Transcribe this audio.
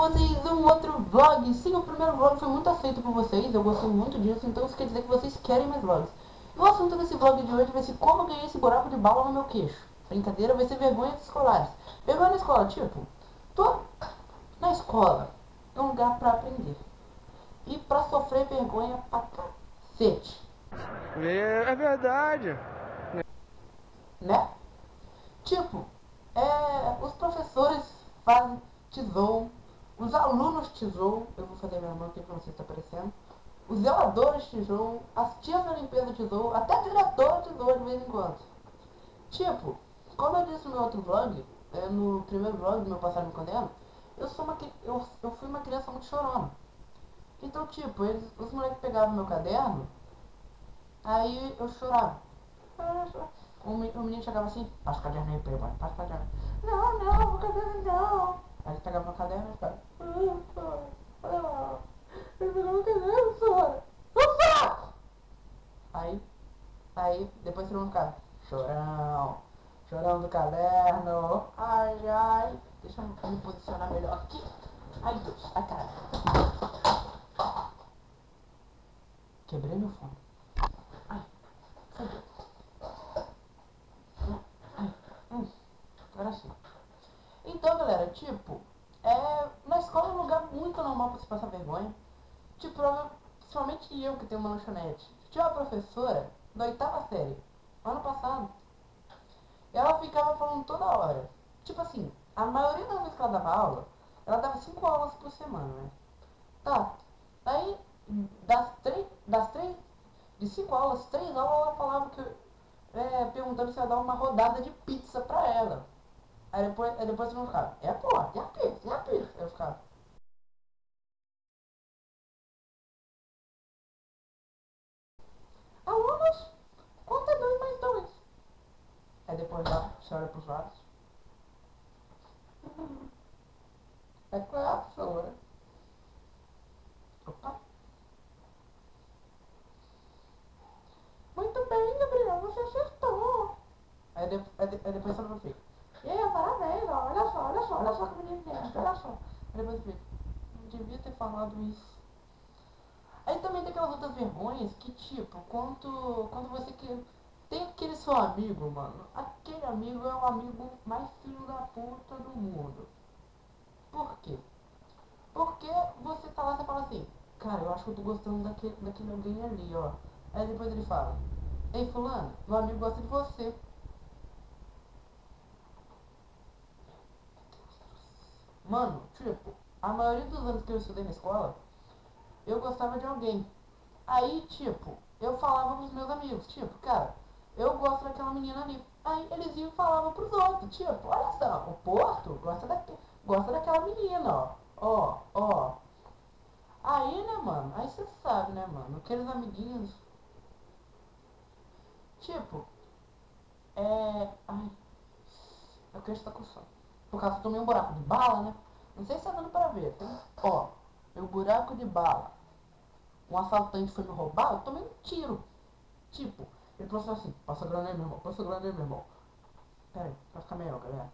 vocês um outro vlog. Sim, o primeiro vlog foi muito aceito por vocês, eu gostei muito disso, então isso quer dizer que vocês querem mais vlogs. E o assunto desse vlog de hoje vai ser como eu ganhei esse buraco de bala no meu queixo. Brincadeira, vai ser vergonhas escolares. Vergonha na escola, tipo, tô na escola, é um lugar pra aprender. E pra sofrer vergonha pra cacete. É verdade. Né? Tipo, os professores fazem, te zoam, os alunos te zoam, eu vou fazer minha mão aqui pra você tá aparecendo, os zeladores te zoam, as tias da limpeza te zoam, até a diretora te zoa de vez em quando. Tipo, como eu disse no meu outro vlog, no primeiro vlog do meu passado me condeno, eu fui uma criança muito chorona. Então, tipo, os moleques pegavam meu caderno, aí eu chorava. O menino chegava assim, passa o caderno aí, mano, passa o caderno. Não, o caderno não. Aí ele pegava meu caderno e ficava, ele pegou meu caderno, senhora. Aí, depois todo mundo ficava, chorão do caderno. Ai, deixa eu me posicionar melhor aqui. Ai, Deus, ai, caralho. Quebrei meu fone. Ai, fodeu. Agora sim. Então, galera, tipo, na escola é um lugar muito normal pra se passar vergonha. Tipo, principalmente eu que tenho uma lanchonete. Tinha uma professora da oitava série, ano passado. Ela ficava falando toda hora. Tipo assim, a maioria das vezes que ela dava aula, ela dava 5 aulas por semana, né? Tá. Aí, de 5 aulas, 3 aulas ela falava que, perguntando se ia dar uma rodada de pizza pra ela. Aí depois eu ficava, porra, e a pizza, e a pizza? Eu ficava, alunos, conta 2 mais 2. Aí depois lá, você olha pros lados. É claro, professora. Opa. Muito bem, Gabriel, você acertou. Aí depois você não fica. E aí, parabéns, ó, olha só que menino tem, olha só. Aí depois fica, não devia ter falado isso. Aí também tem aquelas outras vergonhas que, tipo, quando você tem aquele seu amigo, mano. Aquele amigo é o amigo mais filho da puta do mundo. Por quê? Porque você tá lá e fala assim, cara, eu acho que eu tô gostando daquele alguém ali, ó. Aí depois ele fala, ei fulano, meu amigo gosta de você. Mano, tipo, a maioria dos anos que eu estudei na escola, eu gostava de alguém. Aí, tipo, eu falava pros meus amigos, tipo, cara, eu gosto daquela menina ali. Aí eles iam e falavam pros outros, tipo, olha só, o Porto gosta daquela menina, ó. Ó. Aí, né, mano, aí você sabe, né, mano, aqueles amiguinhos, tipo, ai, eu quero estar com sono. Por causa que eu tomei um buraco de bala, né? Não sei se tá dando pra ver, tá? Ó, meu buraco de bala. Um assaltante foi me roubar, eu tomei um tiro. Tipo, ele falou assim, passa grana aí, meu irmão, passa grana aí, meu irmão. Pera aí, pra ficar melhor, galera.